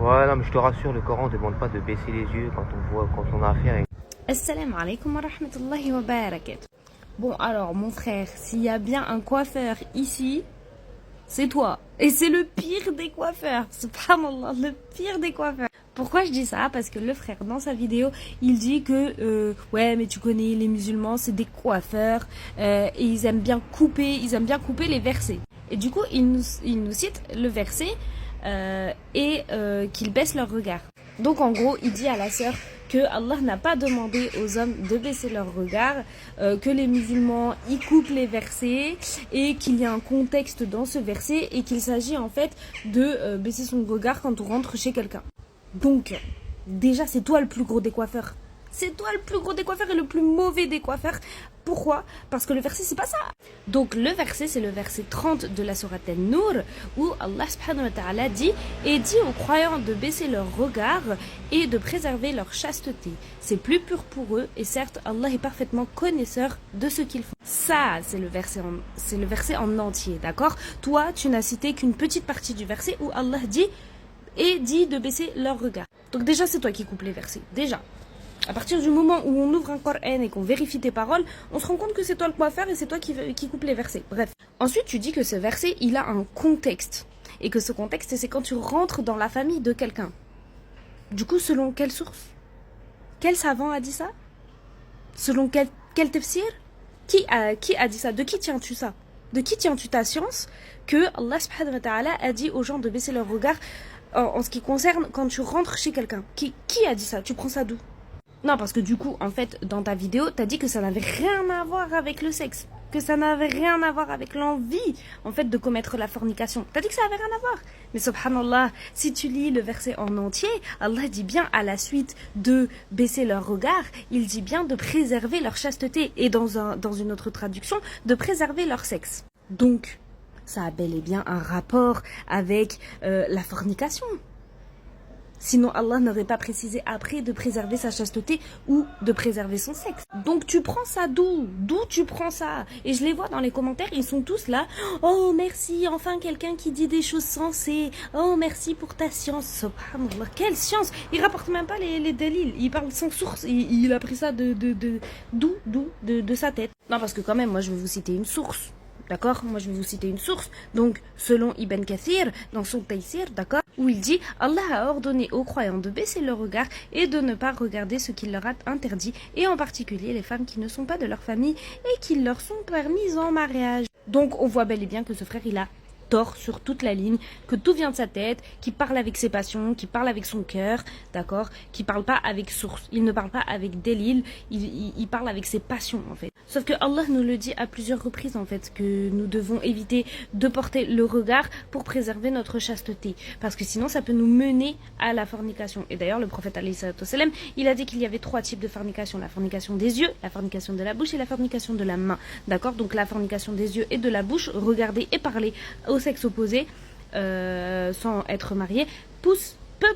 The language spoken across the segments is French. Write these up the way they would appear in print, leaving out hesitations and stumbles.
Ouais, non, mais je te rassure, le Coran ne demande pas de baisser les yeux quand on a affaire avec. Assalamu alaikum wa rahmatullahi wa barakatuh. Bon, alors, mon frère, s'il y a bien un coiffeur ici, c'est toi. Et c'est le pire des coiffeurs. Subhanallah, le pire des coiffeurs. Pourquoi je dis ça? Parce que le frère, dans sa vidéo, il dit que, ouais, mais tu connais, les musulmans, c'est des coiffeurs, et ils aiment bien couper les versets. Et du coup, il nous cite le verset, qu'ils baissent leur regard. Donc en gros, il dit à la sœur que Allah n'a pas demandé aux hommes de baisser leur regard, que les musulmans y coupent les versets et qu'il y a un contexte dans ce verset et qu'il s'agit en fait de baisser son regard quand on rentre chez quelqu'un. Donc, déjà, c'est toi le plus gros des coiffeurs. C'est toi le plus gros des coiffeurs et le plus mauvais des coiffeurs. Pourquoi? Parce que le verset, c'est pas ça. Donc, le verset, c'est le verset 30 de la sourate An-Nur, où Allah subhanahu wa ta'ala dit « Et dit aux croyants de baisser leur regard et de préserver leur chasteté. C'est plus pur pour eux, et certes, Allah est parfaitement connaisseur de ce qu'ils font. » Ça, c'est le verset en entier, d'accord? Toi, tu n'as cité qu'une petite partie du verset où Allah dit « Et dit de baisser leur regard. » Donc déjà, c'est toi qui coupes les versets. Déjà. À partir du moment où on ouvre un Coran et qu'on vérifie tes paroles, on se rend compte que c'est toi le coiffeur et c'est toi qui coupe les versets. Bref. Ensuite, tu dis que ce verset, il a un contexte. Et que ce contexte, c'est quand tu rentres dans la famille de quelqu'un. Du coup, selon quelle source? Quel savant a dit ça? Selon quel tafsir? Qui a dit ça? De qui tiens-tu ça? De qui tiens-tu ta science que Allah subhanahu wa ta'ala a dit aux gens de baisser leur regard en ce qui concerne quand tu rentres chez quelqu'un? Qui a dit ça? Tu prends ça d'où? Non, parce que du coup, en fait, dans ta vidéo, t'as dit que ça n'avait rien à voir avec le sexe. Que ça n'avait rien à voir avec l'envie, en fait, de commettre la fornication. T'as dit que ça n'avait rien à voir. Mais subhanallah, si tu lis le verset en entier, Allah dit bien à la suite de baisser leur regard, il dit bien de préserver leur chasteté. Et dans une autre traduction, de préserver leur sexe. Donc, ça a bel et bien un rapport avec la fornication. Sinon, Allah n'aurait pas précisé après de préserver sa chasteté ou de préserver son sexe. Donc tu prends ça d'où? D'où tu prends ça? Et je les vois dans les commentaires, ils sont tous là. Oh merci, enfin quelqu'un qui dit des choses sensées. Oh merci pour ta science. Subhanallah, quelle science? Il rapporte même pas les délits. Il parle sans source. Il a pris ça de sa tête. Non, parce que quand même, moi je vais vous citer une source. D'accord? Moi, je vais vous citer une source. Donc, selon Ibn Kathir, dans son Taysir, d'accord? Où il dit, Allah a ordonné aux croyants de baisser leur regard et de ne pas regarder ce qu'il leur a interdit, et en particulier les femmes qui ne sont pas de leur famille et qui leur sont permises en mariage. Donc, on voit bel et bien que ce frère, il a tort sur toute la ligne, que tout vient de sa tête, qui parle avec ses passions, qui parle avec son cœur, d'accord, qui parle pas avec source, il ne parle pas avec délil, il parle avec ses passions en fait. Sauf que Allah nous le dit à plusieurs reprises en fait, que nous devons éviter de porter le regard pour préserver notre chasteté, parce que sinon ça peut nous mener à la fornication. Et d'ailleurs le prophète alayhi salatu wassalam, il a dit qu'il y avait 3 types de fornication: la fornication des yeux, la fornication de la bouche et la fornication de la main, d'accord. Donc la fornication des yeux et de la bouche, regarder et parler au sexe opposé sans être marié peut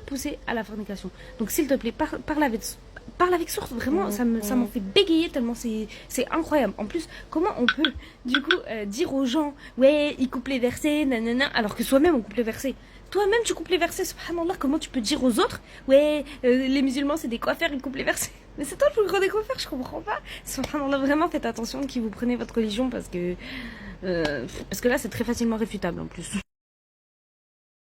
pousser à la fornication. Donc s'il te plaît, parle avec source, vraiment, ça m'en fait bégayer tellement c'est incroyable. En plus, comment on peut du coup dire aux gens ouais, ils coupent les versets, nanana, alors que soi-même on coupe les versets. Toi-même tu coupes les versets, subhanallah, comment tu peux dire aux autres ouais, les musulmans c'est des coiffeurs, ils coupent les versets. Mais c'est toi le plus gros des coiffeurs, je comprends pas. Subhanallah, vraiment faites attention qui vous prenez votre religion parce que là c'est très facilement réfutable en plus.